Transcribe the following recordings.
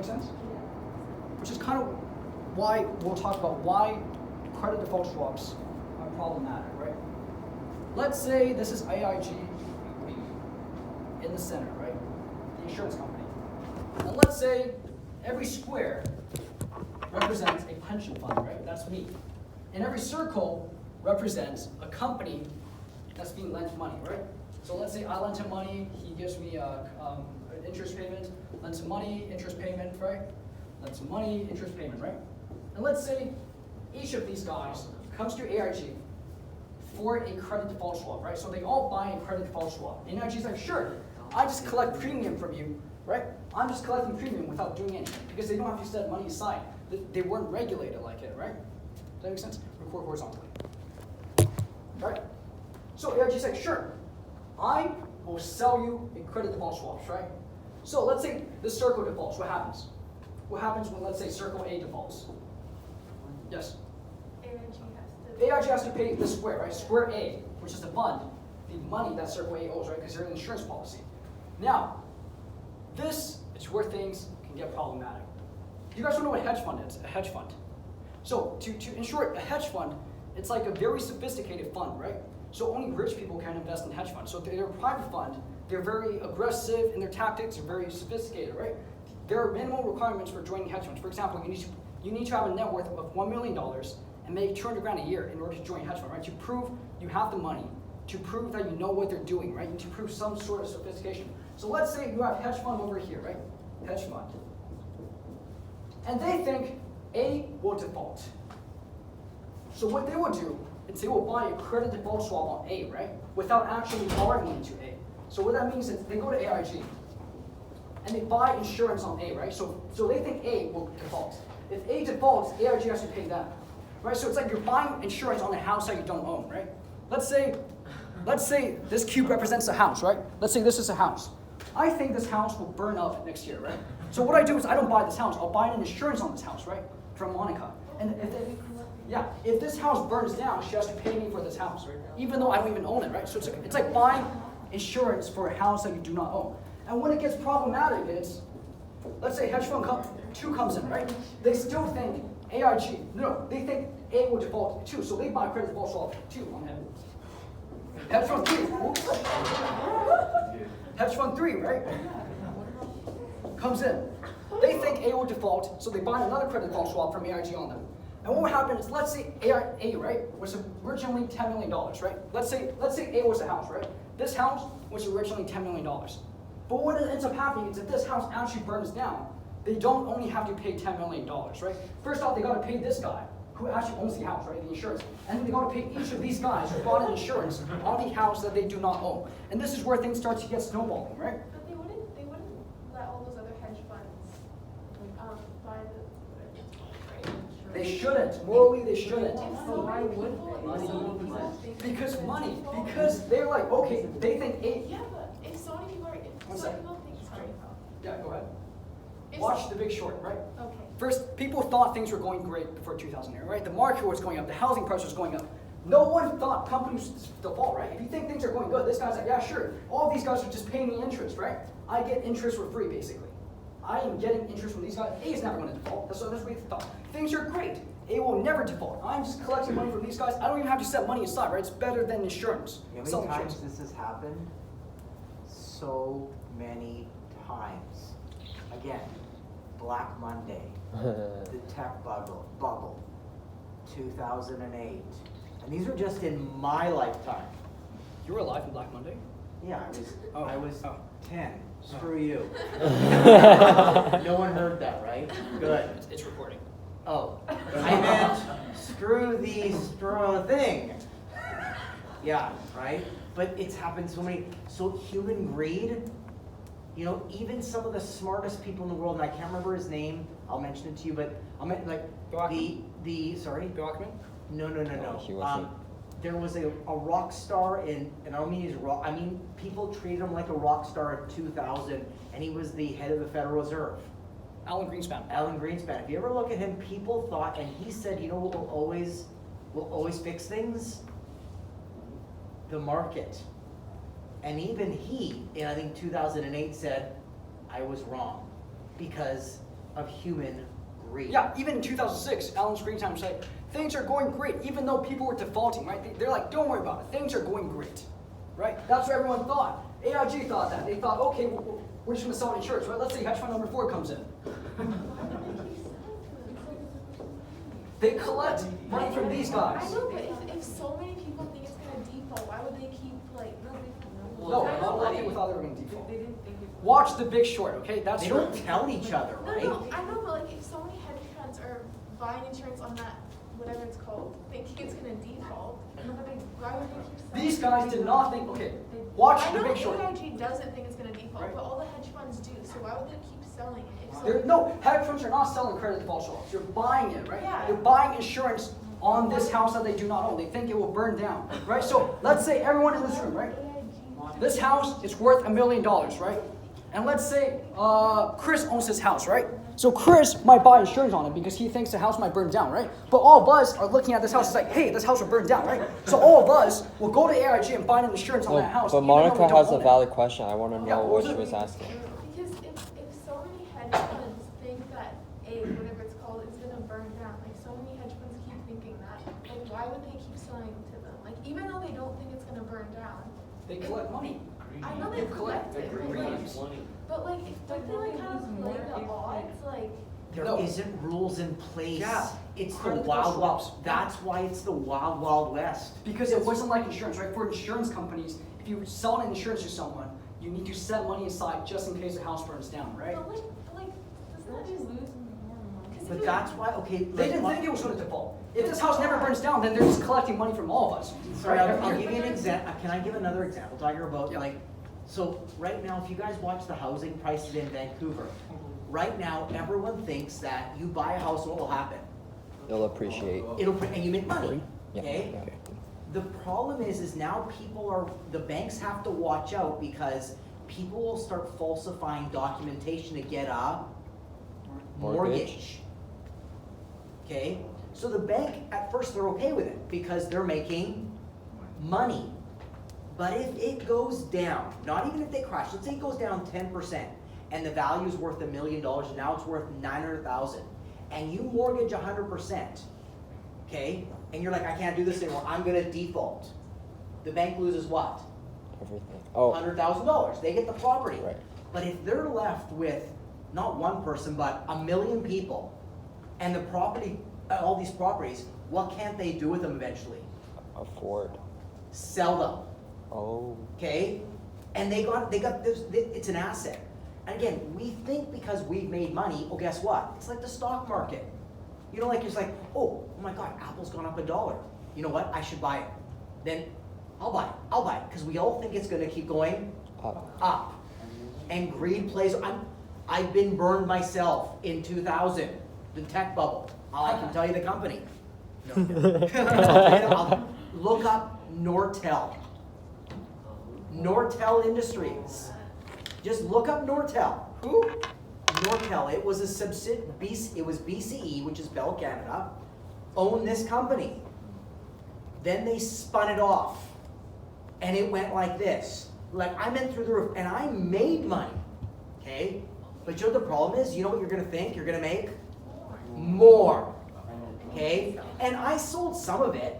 sense? Which is kind of why we'll talk about why credit default swaps are problematic, right? Let's say this is AIG in the center, right? The insurance company. And let's say every square represents a pension fund, right? That's me. And every circle represents a company that's being lent money, right? So let's say I lend him money, he gives me an interest payment, lends him money, interest payment, right? Lends him money, interest payment, right? And let's say each of these guys comes to AIG for a credit default swap, right? So they all buy a credit default swap. And AIG's like, sure, I just collect premium from you, right? I'm just collecting premium without doing anything because they don't have to set money aside. They weren't regulated like it, right? Does that make sense? Record horizontally. Right? So AIG's like, sure, I will sell you a credit default swaps, right? So let's say the circle defaults. What happens? What happens when, let's say, circle A defaults? Yes? AIG has to pay this square, right? Square A, which is the fund, the money that circle A owes, right? Because they're an insurance policy. Now, this is where things can get problematic. You guys don't know what a hedge fund is? A hedge fund. So in short, a hedge fund, it's like a very sophisticated fund, right? So only rich people can invest in hedge funds. So they're a private fund. They're very aggressive in their tactics. They're very sophisticated, right? There are minimal requirements for joining hedge funds. For example, you need to have a net worth of $1 million and make 200 grand a year in order to join a hedge fund, right? To prove you have the money, to prove that you know what they're doing, right? And to prove some sort of sophistication. So let's say you have hedge fund over here, right? Hedge fund. And they think A will default. So what they will do is they will buy a credit default swap on A, right? Without actually borrowing into A. So what that means is they go to AIG and they buy insurance on A, right? So they think A will default. If A defaults, AIG has to pay them, right? So it's like you're buying insurance on a house that you don't own, right? Let's say this cube represents a house, right? Let's say this is a house. I think this house will burn up next year, right? So what I do is I don't buy this house. I'll buy an insurance on this house, right? From Monica. And if this house burns down, she has to pay me for this house, right? Even though I don't even own it, right? So it's like buying insurance for a house that you do not own. And when it gets problematic is, let's say hedge fund 2 comes in, right? They still think AIG, they think A will default too, so they buy credit default swap 2 on him. Hedge fund 3, hedge fund 3, right? Comes in. They think A will default, so they buy another credit default swap from AIG on them. And what would happen is, let's say A, right, was originally $10 million, right? Let's say A was a house, right? This house was originally $10 million. But what ends up happening is if this house actually burns down, they don't only have to pay $10 million, right? First off, they got to pay this guy who actually owns the house, right, the insurance. And then they got to pay each of these guys who bought an insurance on the house that they do not own. And this is where things start to get snowballing, right? But they wouldn't let all those other hedge funds buy the right? They shouldn't. Morally, they shouldn't. So why would they? Because money. Because they're like, okay, they think Yeah, but if so many people are, sorry. Yeah, go ahead. If Watch The Big Short, right? Okay. First, people thought things were going great before 2008, right? The market was going up, the housing price was going up. No one thought companies would default, right? If you think things are going good, this guy's like, yeah, sure. All these guys are just paying me interest, right? I get interest for free, basically. I am getting interest from these guys. A is never going to default. That's what we thought. Things are great. A will never default. I'm just collecting money from these guys. I don't even have to set money aside, right? It's better than insurance. You know how many times this has happened? So many times. Again, Black Monday, the tech bubble, 2008. And these were just in my lifetime. You were alive in Black Monday? Yeah, I was 10. Screw Oh. you. No one heard that, right? Good. It's recording. Oh, I meant screw the straw thing. Yeah, right? But it's happened so many. So human greed, even some of the smartest people in the world, and I can't remember his name, I'll mention it to you, but I meant like sorry? Bill Ackman? No. He wasn't. There was a rock star and I don't mean he's rock, I mean people treated him like a rock star in 2000, and he was the head of the Federal Reserve. Alan Greenspan. Alan Greenspan. If you ever look at him, people thought, and he said, what will always fix things? The market. And even he, in I think 2008, said, I was wrong because of human greed. Yeah, even in 2006, Alan Screentime said, things are going great, even though people were defaulting, right? They're like, don't worry about it, things are going great, right? That's what everyone thought. AIG thought that. They thought, okay, we're just gonna sell insurance, right? Let's say hedge fund number 4 comes in. They collect money from these guys. I know, but if so many people think it's gonna default, why would they keep like? No, not a lot of people thought they were gonna default. Watch The Big Short, okay? That's They don't tell each other, right? No, I know, but like if so many hedge funds are buying insurance on that, whatever it's called, thinking it's gonna default, why would they keep selling? These guys did not think, okay, watch The Big Short. I know AIG doesn't think it's gonna default, Right. but all the hedge funds do, so why would they keep selling it? If so No, hedge funds are not selling credit default swaps. You're buying it, right? Yeah. You're buying insurance on this house that they do not own. They think it will burn down, right? So let's say everyone in this room, right? This house is worth $1 million, right? And let's say Chris owns this house, right? So Chris might buy insurance on it because he thinks the house might burn down, right? But all of us are looking at this house, it's like, hey, this house will burn down, right? So all of us will go to AIG and find an insurance on that house. But even though we Monica don't has a own it. valid question. I want to know Yeah, what was she it? was asking. Because if so many hedge funds think that whatever it's called is gonna burn down, like so many hedge funds keep thinking that, like why would they keep selling to them? Like even though they don't think it's gonna burn down, They collect money. I know they collect it, but like if don't they like kind of play the odds, like There No. not rules in place. Yeah. It's the Credit wild default wild. swaps. That's why it's the wild wild west. Because it wasn't like insurance, right? For insurance companies, if you sell an insurance to someone, you need to set money aside just in case the house burns down, right? but like doesn't that just lose more money? But that's why, okay. They didn't think it was going to default. If this house never burns down, then they're just collecting money from all of us. Sorry, right? I'll give you an example. Can I give another example? Talking about Yeah. like, so right now, if you guys watch the housing prices in Vancouver, right now everyone thinks that you buy a house, what will happen? It'll appreciate. And you make money. Yeah. Okay. Okay. The problem is now the banks have to watch out because people will start falsifying documentation to get a mortgage. Okay, so the bank, at first they're okay with it because they're making money. But if it goes down, not even if they crash, let's say it goes down 10% and the value is worth $1 million and now it's worth $900,000 and you mortgage 100%, okay, and you're like, I can't do this anymore, I'm gonna default. The bank loses what? Everything. Oh, $100,000, they get the property. right. But if they're left with not one person, but 1 million people, and the property, all these properties, what can't they do with them eventually? Afford. Sell them, Oh. okay? And they got this, it's an asset. And again, we think because we've made money, oh, guess what? It's like the stock market. You know, like it's like, oh my God, Apple's gone up $1. You know what? I should buy it. Then I'll buy it, because we all think it's gonna keep going up. And greed plays, I've been burned myself in 2000, the tech bubble. I can tell you the company. No. Look up Nortel. Nortel Industries. Just look up Nortel. Who? Nortel, it was a it was BCE, which is Bell Canada, owned this company. Then they spun it off. And it went like this. Like I went through the roof and I made money. Okay? But you know what the problem is? You know what you're gonna think you're gonna make? More. Okay? And I sold some of it,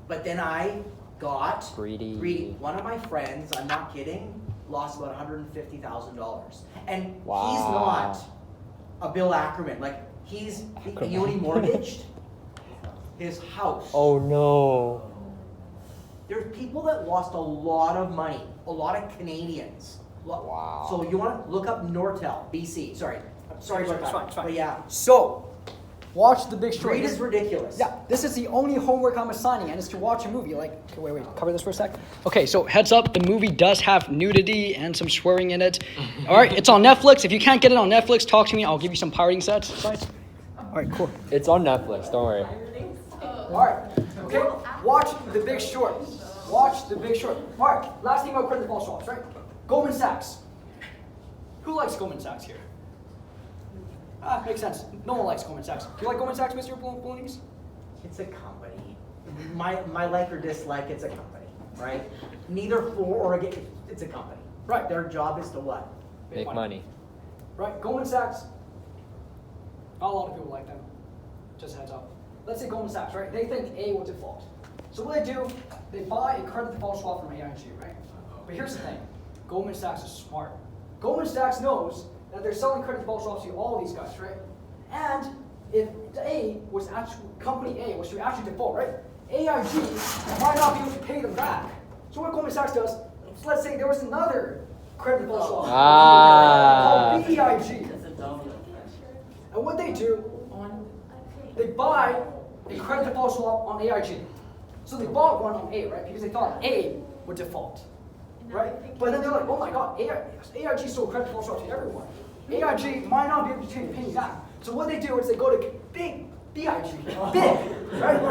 but then I got Greedy. One of my friends, I'm not kidding, lost about $150,000. And Wow. he's not a Bill Ackerman. Like you know what he mortgaged? His house. Oh no. There's people that lost a lot of money, a lot of Canadians. Wow. So you want to look up Nortel, BC. Sorry about that. It's fine. But yeah, So, watch The Big Short. greed is ridiculous. Yeah, this is the only homework I'm assigning, and it's to watch a movie. Like, okay, wait, cover this for a sec. Okay, so heads up, the movie does have nudity and some swearing in it. All right, it's on Netflix. If you can't get it on Netflix, talk to me. I'll give you some pirating sites. All right, cool. It's on Netflix. Don't worry. All right, okay, watch The Big Short. Watch The Big Short. All right, last thing about credit default swaps, right? Goldman Sachs. Who likes Goldman Sachs here? Makes sense. No one likes Goldman Sachs. Do you like Goldman Sachs, Mr. Bolognese? It's a company. My like or dislike, it's a company, right? Neither for or against, it's a company. Right. Their job is to what? Make money. Right, Goldman Sachs Not a lot of people like them. Just heads up. Let's say Goldman Sachs, right? They think A will default. So what they do, they buy a credit default swap from AIG, right? But here's the thing. Goldman Sachs is smart. Goldman Sachs knows that they're selling credit default swaps to all these guys, right? And if company A was to actually default, right? AIG might not be able to pay them back. So what Goldman Sachs does, let's say there was another credit default swap called BEIG. And what they do, they buy a credit default swap on AIG. So they bought one on A, right? Because they thought A would default, right? But then they're like, oh my God, AIG sold credit default swaps to everyone. AIG might not be able to pay me back. So what they do is they go to big BIG, right?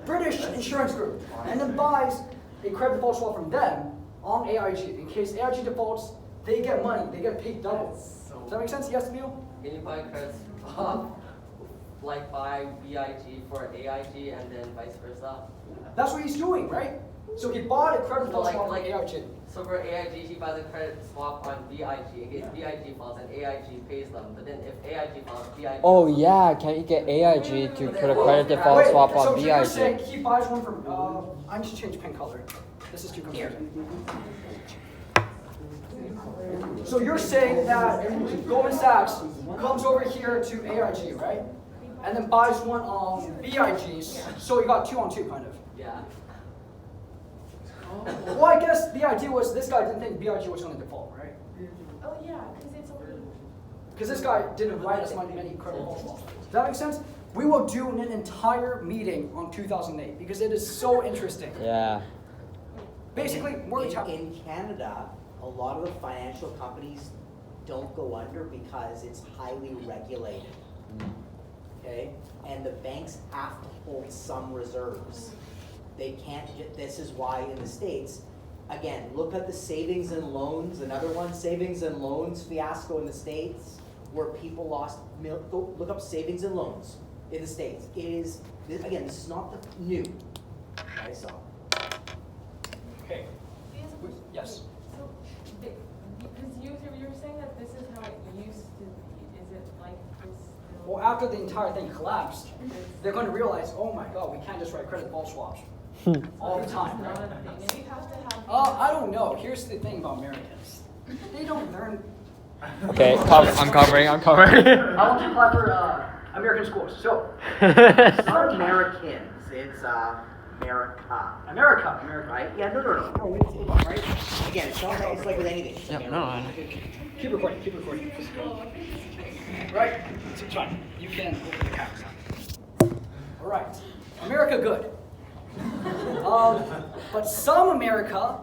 British insurance group, and then buys a credit default swap from them on AIG. In case AIG defaults, they get money, they get paid double. Does that make sense? Yes, Emil? Can you buy credit swap, like buy BIG for AIG and then vice versa? That's what he's doing, right? So he bought a credit default swap on AIG. So for AIG, he buys a credit swap on BIG in case BIG falls and AIG pays them. But then if AIG falls, BIG. Oh yeah, can you get AIG to put a credit default swap on so you're saying BIG? he buys one from, I need to change pen color. This is too confusing. So you're saying that Goldman Sachs comes over here to AIG, right? And then buys one on BIG's, so you got 2 on 2 kind of. Yeah. Well, I guess the idea was this guy didn't think BIG was going to default, right? Oh yeah, because it's only. Because this guy didn't write us many credit default swaps. Does that make sense? We will do an entire meeting on 2008 because it is so interesting. Yeah. Basically, mortgage in Canada, a lot of the financial companies don't go under because it's highly regulated. Okay? And the banks have to hold some reserves. They can't, this is why in the States, again, look at the savings and loans, another one, savings and loans fiasco in the States, where people lost, go look up savings and loans in the States. It is, again, this is not the new. Okay, so. Okay. Yes. So, because you were saying that this is how it used to be. Is it like this still? Well, after the entire thing collapsed, they're going to realize, oh my God, we can't just write credit default swaps all the time. You have to have. I don't know. Here's the thing about Americans. They don't learn. Okay, I'm covering. I want to apply for American schools. So, It's not Americans, it's America. America. Right? Yeah, no, it's right? Again, it's not like, it's like with anything. It's America. Keep recording. Right? So, John, you can open the camera. All right. America good. But some America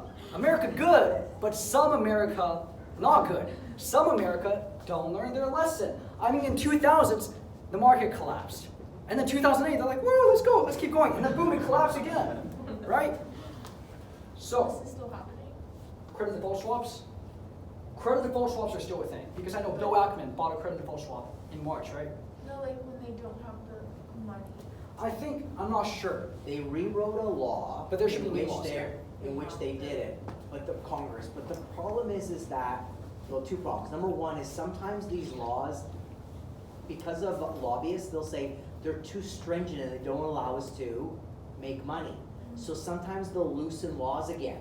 good, but some America not good. Some America don't learn their lesson. I mean, in 2000s, the market collapsed. And then 2008, they're like, whoa, let's go, let's keep going. And then boom, it collapsed again, right? So, This is still happening. credit default swaps? Credit default swaps are still a thing. Because I know Bill Ackman bought a credit default swap in March, right? No, like when they don't have the money. I'm not sure. They rewrote a law But there should in be new which laws, in which they did it, but the Congress. But the problem is that, well, 2 problems. Number one is sometimes these laws, because of lobbyists, they'll say they're too stringent and they don't allow us to make money. So sometimes they'll loosen laws again.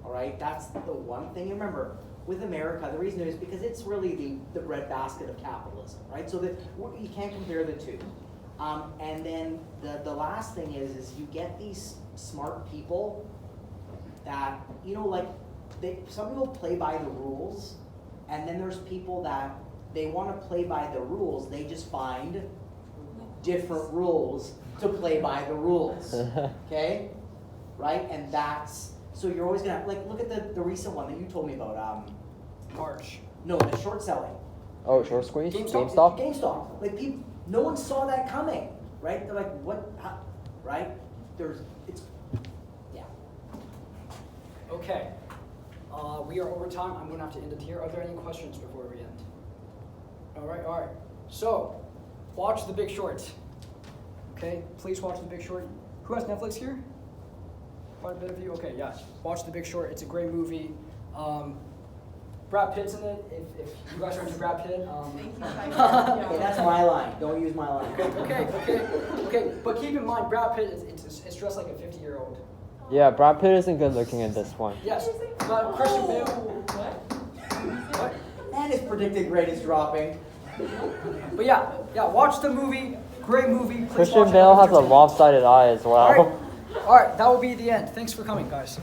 All right, that's the one thing. And remember, with America, the reason is because it's really the breadbasket of capitalism, right? So that you can't compare the two. And then the last thing is you get these smart people that, you know, like some people play by the rules, and then there's people that they want to play by the rules, they just find different rules to play by the rules, okay? Right, and so you're always gonna, like, look at the recent one that you told me about, March. no, the short selling. Oh, short squeeze? GameStop? GameStop? Like, people, no one saw that coming, right? They're like, what, how, right? Yeah. Okay. We are over time. I'm going to have to end it here. Are there any questions before we end? All right. So, watch The Big Short. Okay, please watch The Big Short. Who has Netflix here? Quite a bit of you? Okay, yeah. Watch The Big Short. It's a great movie. Brad Pitt's in it. If you guys are into Brad Pitt, Okay, that's my line. Don't use my line. okay. But keep in mind, Brad Pitt it's dressed like a 50-year-old. Yeah, Brad Pitt isn't good looking in this one. Yes, but Christian Bale. What? And his predicted grade is dropping. But yeah, watch the movie. Great movie. Please Christian watch it. Bale has a lopsided eye as well. All right, that will be the end. Thanks for coming, guys.